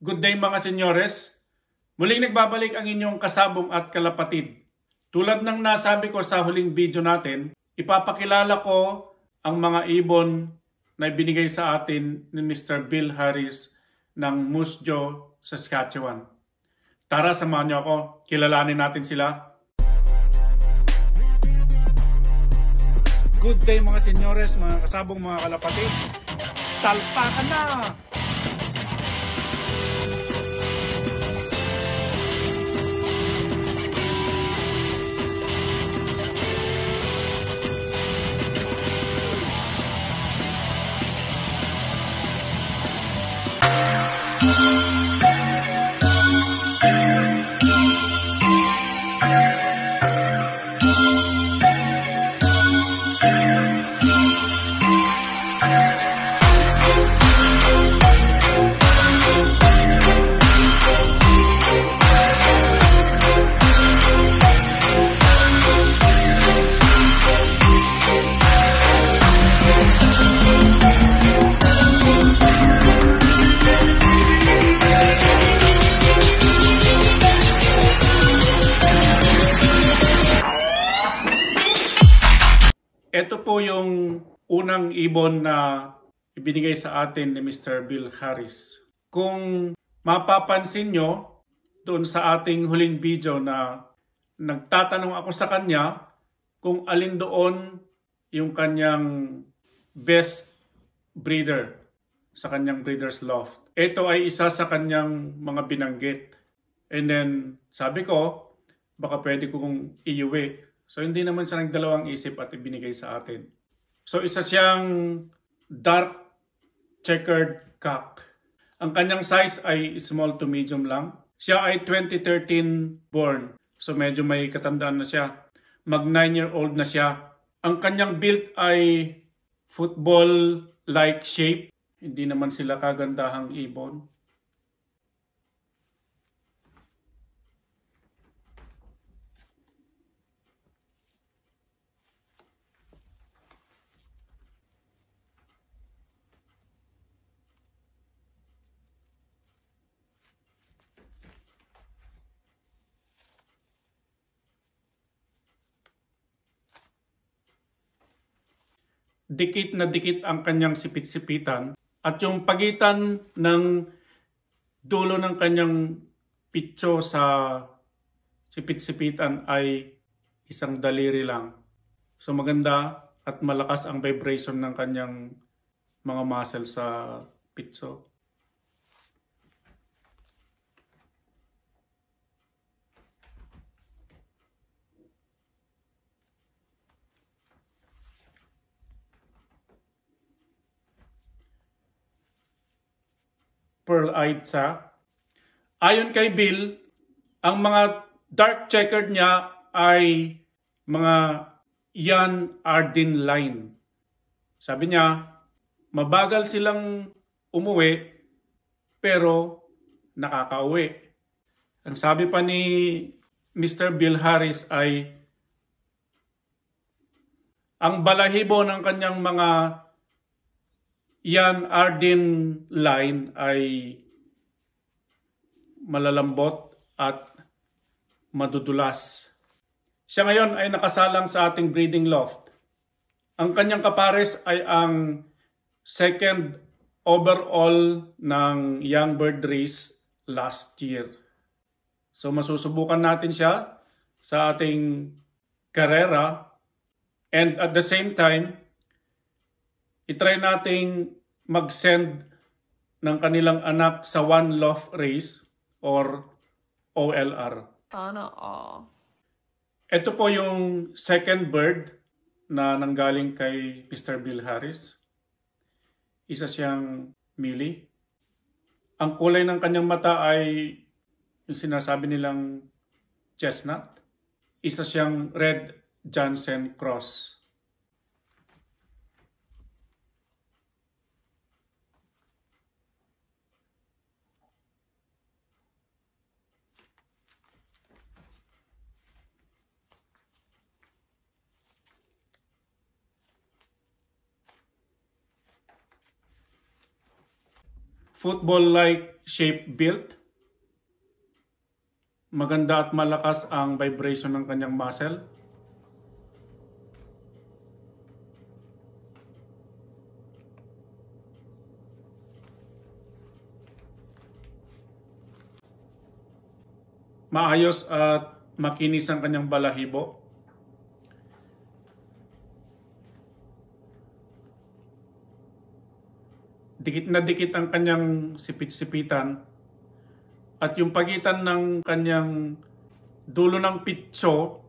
Good day mga senyores. Muling nagbabalik ang inyong kasabong at kalapatid. Tulad ng nasabi ko sa huling video natin, ipapakilala ko ang mga ibon na ibinigay sa atin ni Mr. Bill Harris ng Moose Jaw, Saskatchewan. Tara, samahan niyo ako. Kilalanin natin sila. Good day mga senyores, mga kasabong, mga kalapatid. Talpakan na! Ito po yung unang ibon na ibinigay sa atin ni Mr. Bill Harris. Kung mapapansin nyo doon sa ating huling video na nagtatanong ako sa kanya kung alin doon yung kanyang best breeder sa kanyang breeder's loft. Ito ay isa sa kanyang mga binanggit. And then sabi ko, baka pwede kong iuwi. So hindi naman siya nagdalawang isip at ibinigay sa atin. So isa siyang dark checkered cock. Ang kanyang size ay small to medium lang. Siya ay 2013 born. So medyo may katandaan na siya. Mag 9-year-old na siya. Ang kanyang build ay football-like shape. Hindi naman sila kagandahang ibon. Dikit na dikit ang kanyang sipit-sipitan at yung pagitan ng dulo ng kanyang pitso sa sipit-sipitan ay isang daliri lang. So maganda at malakas ang vibration ng kanyang mga muscle sa pitso. Pearl-eyed siya. Ayon kay Bill, ang mga dark checkered niya ay mga Jan Ardeen line. Sabi niya, mabagal silang umuwi pero nakakauwi. Ang sabi pa ni Mr. Bill Harris ay ang balahibo ng kanyang mga Jan Ardeen line ay malalambot at madudulas. Siya ngayon ay nakasalang sa ating breeding loft. Ang kanyang kapares ay ang second overall ng Young Bird Race last year. So masusubukan natin siya sa ating karera, and at the same time, itry nating mag-send ng kanilang anak sa One Love Race or OLR. Sana all. Ito po yung second bird na nanggaling kay Mr. Bill Harris. Isa siyang mili. Ang kulay ng kanyang mata ay yung sinasabi nilang chestnut. Isa siyang Red Jansen Cross. football-like shape built. Maganda at malakas ang vibration ng kanyang muscle. Maayos at makinis ang kanyang balahibo. Dikit na dikit ang kanyang sipit-sipitan at yung pagitan ng kanyang dulo ng pitso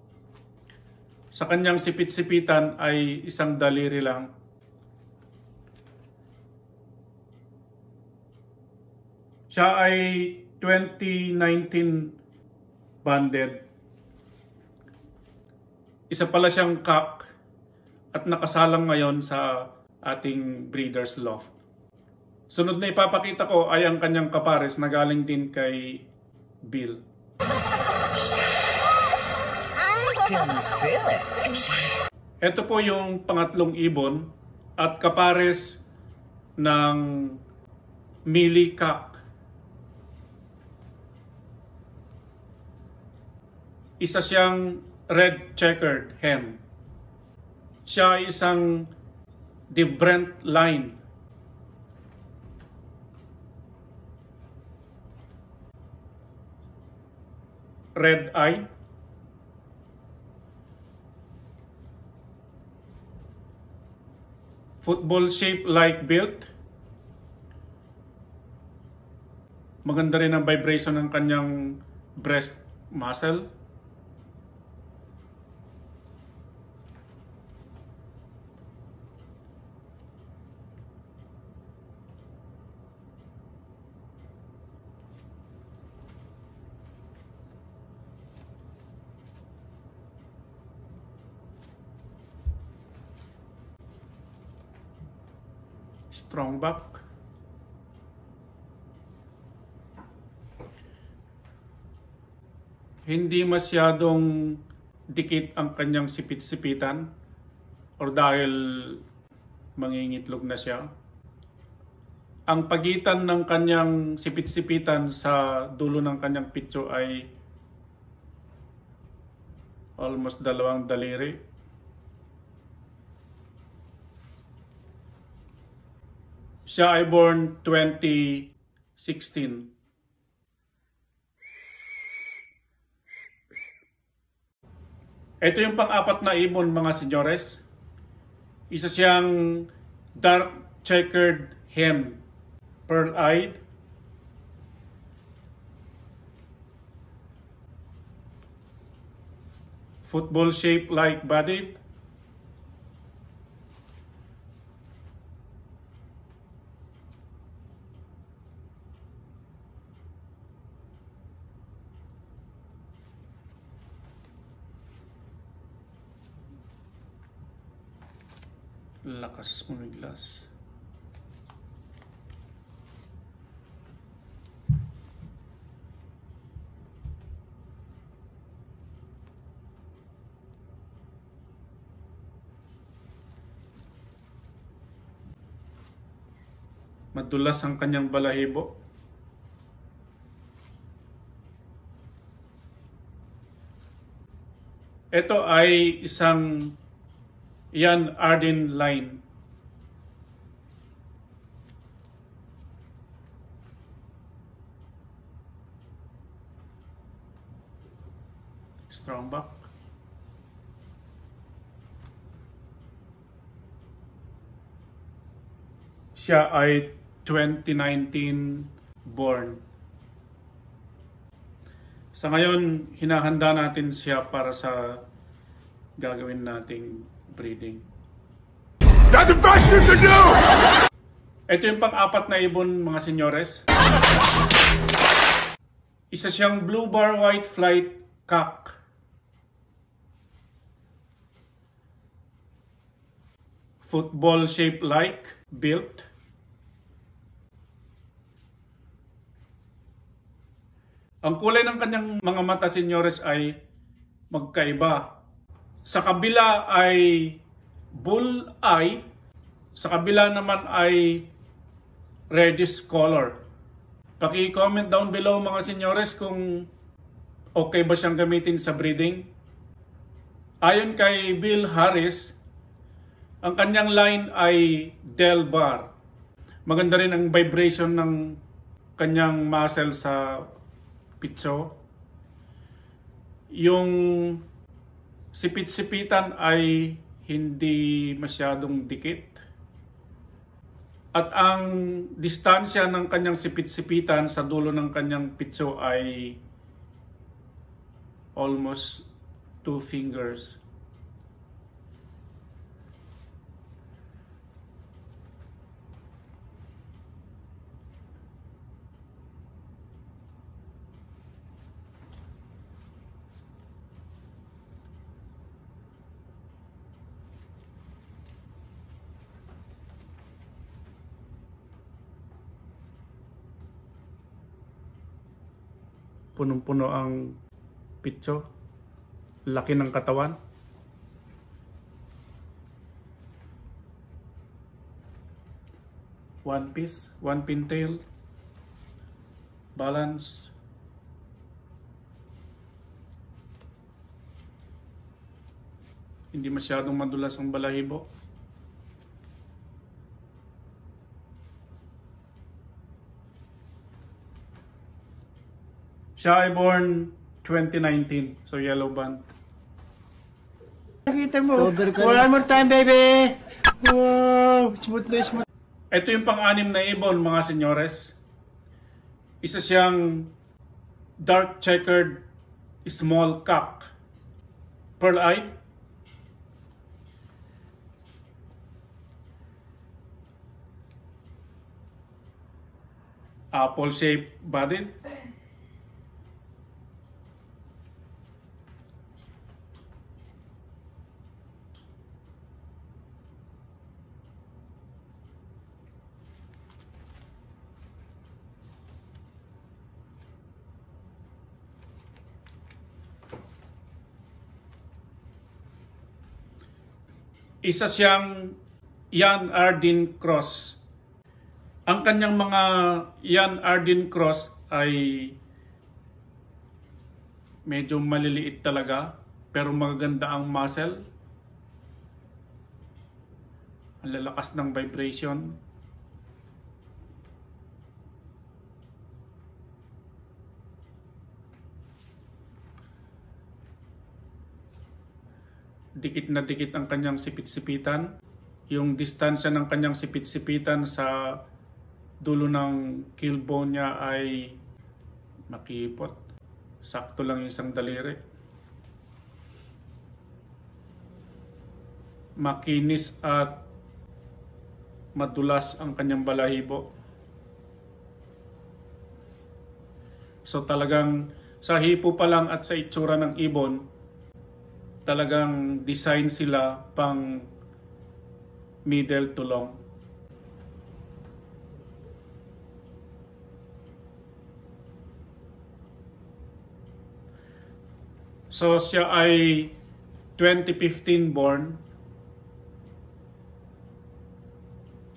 sa kanyang sipit-sipitan ay isang daliri lang. Siya ay 2019 banded. Isa pala siyang cock at nakasalang ngayon sa ating breeder's loft. Sunod na ipapakita ko ay ang kanyang kapares na galing din kay Bill. Ito po yung pangatlong ibon at kapares ng Millie Cock. Isa siyang red checkered hen. Siya ay isang different line. Red eye. Football shape like built. Maganda rin ang vibration ng kanyang breast muscle. Strong back. Hindi masyadong dikit ang kanyang sipit-sipitan or dahil mangingitlog na siya. Ang pagitan ng kanyang sipit-sipitan sa dulo ng kanyang pitso ay almost 2 daliri. Siya ay born 2016. Ito yung pang-apat na ibon, mga senyores. Isa siyang dark checkered hen, pearl-eyed. Football shape like body. Lakas mumiglas. Madulas ang kanyang balahibo. Ito ay isang Yan Arden line. Strong back. Siya ay 2019 born. Sa ngayon, hinahanda natin siya para sa gagawin nating breeding. That's the best you can do! Ito yung pang-apat na ibon, mga senyores. Isa siyang blue bar white flight cock. Football shape like built. Ang kulay ng kanyang mga mata, senyores, ay magkaiba. Sa kabila ay bull eye, sa kabila naman ay reddish color. Paki-comment down below mga senyores kung okay ba siyang gamitin sa breeding. Ayon kay Bill Harris, ang kanyang line ay Del Bar. Maganda rin ang vibration ng kanyang muscle sa pitso. Yung sipit-sipitan ay hindi masyadong dikit. At ang distansya ng kanyang sipit-sipitan sa dulo ng kanyang pitso ay almost 2 fingers. Punong-puno ang pitso. Laki ng katawan. One piece, one pintail. Balance. Hindi masyadong madulas ang balahibo. Siya ay born 2019, so yellow band. Nakita mo. One more time, baby. Wow, smooth na smooth. Ito yung pang-anim na ibon, mga senyores. Isa siyang dark checkered small cock. Pearl-eyed. Apple-shaped body. Isa siyang Jan Ardeen cross. Ang kanyang mga Jan Ardeen cross ay medyo maliliit talaga, pero magaganda ang muscle. Ang lalakas ng vibration. Dikit na dikit ang kanyang sipit-sipitan. Yung distansya ng kanyang sipit-sipitan sa dulo ng keelbone niya ay makipot. Sakto lang yung isang daliri. Makinis at madulas ang kanyang balahibo. So talagang sa hipo pa lang at sa itsura ng ibon, talagang design sila pang middle to long. So siya ay 2015 born.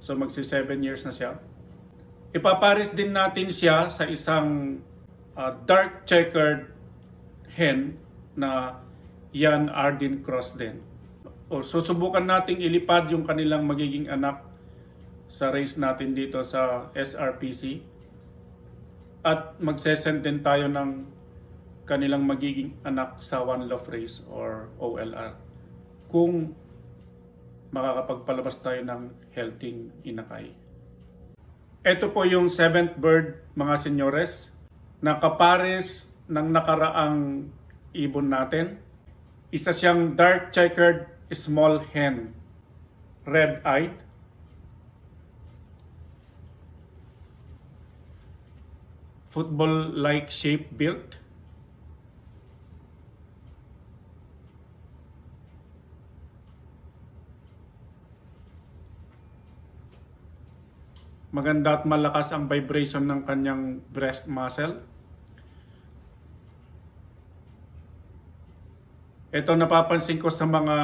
So magsi 7 years na siya. Ipapares din natin siya sa isang dark checkered hen na Jan Ardeen cross din. O susubukan nating ilipad yung kanilang magiging anak sa race natin dito sa SRPC. At magsesend din tayo ng kanilang magiging anak sa One Love Race or OLR. Kung makakapagpalabas tayo ng healthy inakay. Ito po yung 7th bird, mga senyores, na kapares ng nakaraang ibon natin. Isa siyang dark checkered small hen, red-eyed. Football-like shape built. Maganda at malakas ang vibration ng kanyang breast muscle. Ito napapansin ko sa mga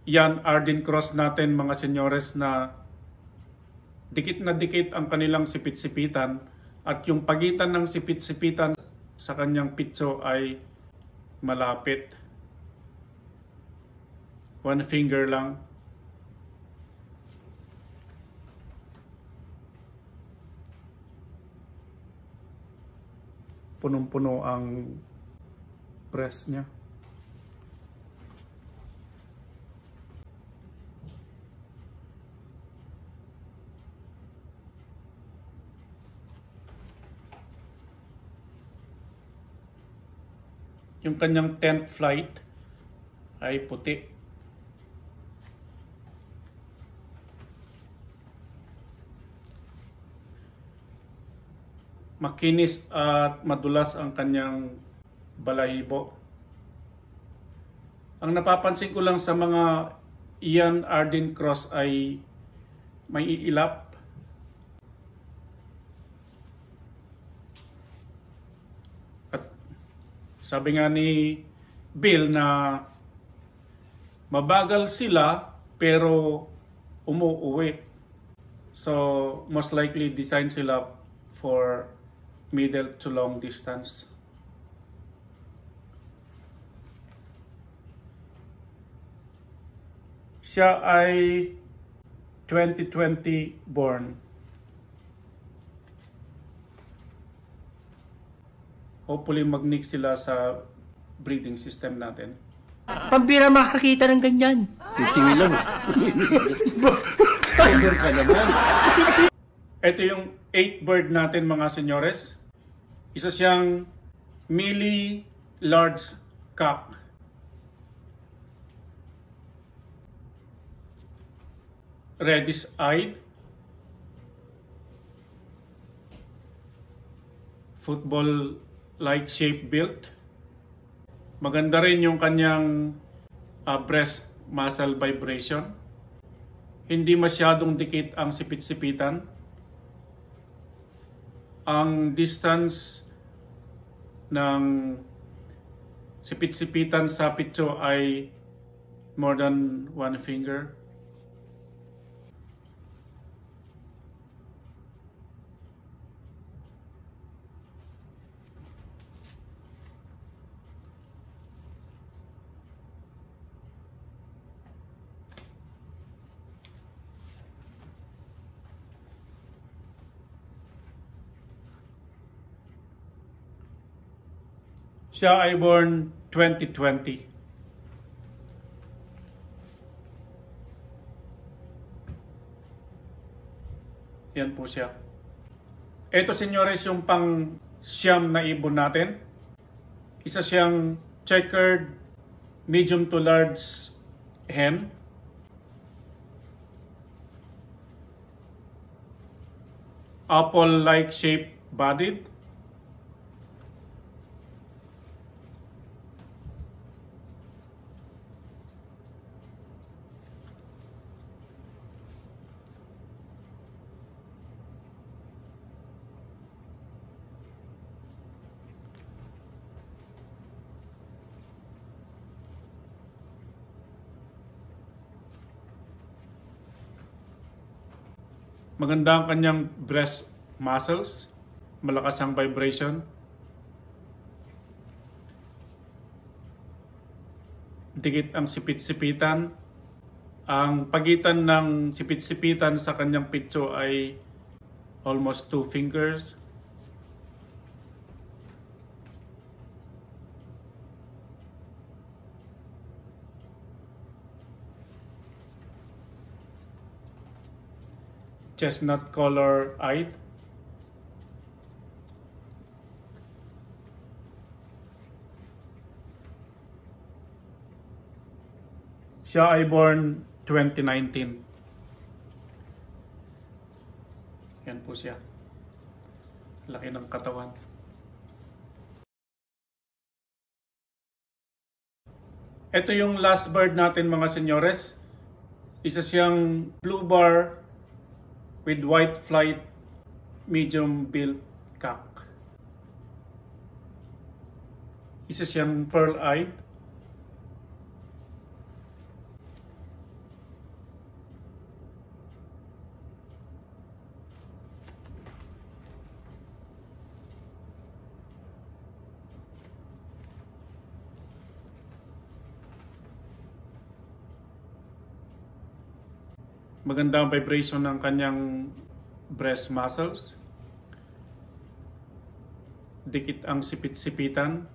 Jan Ardeen cross natin, mga senyores, na dikit ang kanilang sipit-sipitan At yung pagitan ng sipit-sipitan sa kanyang pitso ay malapit. 1 finger lang. Punong-puno ang breast niya. Yung kanyang 10th flight ay puti. Makinis at madulas ang kanyang balahibo. Ang napapansin ko lang sa mga Ian Arden Cross ay may iilap. At sabi nga ni Bill na mabagal sila pero umuuwi. So most likely design sila for middle to long distance. Siya ay 2020 born. Hopefully mag-mix sila sa breeding system natin. Pambira makakita ng ganyan. 50 lang. Timer ka naman. Ito yung 8th bird natin mga senyores. Isa siyang Mealy large cock. Reddish-eyed. Football-like shape built. Maganda rin yung kanyang breast muscle vibration. Hindi masyadong dikit ang sipit-sipitan. Ang distance ng sipit-sipitan sa pitso ay more than 1 finger. Siya ay born 2020. Yan po siya. Ito senyores yung pang siyam na ibon natin. Isa siyang checkered medium to large hen. Apple-like shape bodied. Maganda ang kanyang breast muscles. Malakas ang vibration. Dikit ang sipit-sipitan. Ang pagitan ng sipit-sipitan sa kanyang pitso ay almost 2 fingers. Chestnut color eyed. Siya ay born 2019. Yan po siya. Laki ng katawan. Ito yung last bird natin mga senyores. Isa siyang blue bar with white flight, medium built cock. Isa siyang pearl-eyed. Maganda ang vibration ng kanyang breast muscles. Dikit ang sipit-sipitan.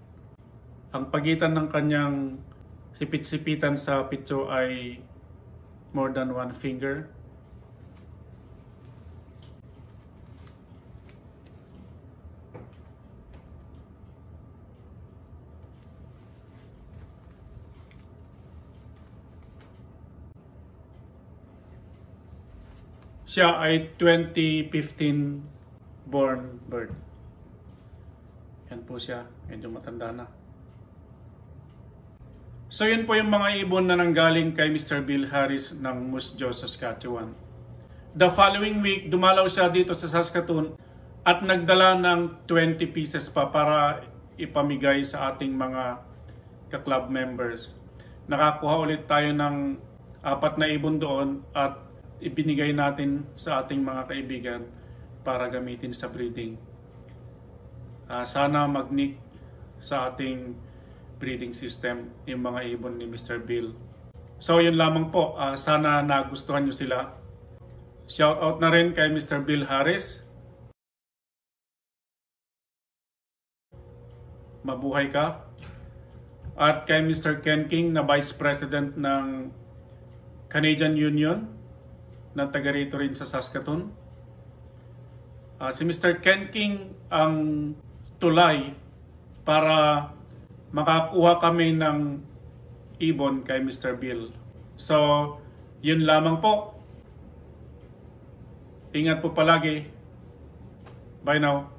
Ang pagitan ng kanyang sipit-sipitan sa picture ay more than 1 finger. Siya ay 2015 born bird. Yan po siya, medyo matanda na. So yun po yung mga ibon na nanggaling kay Mr. Bill Harris ng Moose Jaw, Saskatchewan. The following week, dumalaw siya dito sa Saskatoon at nagdala ng 20 pieces pa para ipamigay sa ating mga ka-club members. Nakakuha ulit tayo ng 4 na ibon doon at ibinigay natin sa ating mga kaibigan para gamitin sa breeding. Sana magnik sa ating breeding system yung mga ibon ni Mr. Bill. So yun lamang po, sana nagustuhan nyo sila. Shout out na rin kay Mr. Bill Harris. Mabuhay ka. At kay Mr. Ken King na Vice President ng Canadian Union na taga rito rin sa Saskatoon. Si Mr. Ken King ang tulay para makakuha kami ng ibon kay Mr. Bill. So, yun lamang po. Ingat po palagi. Bye now.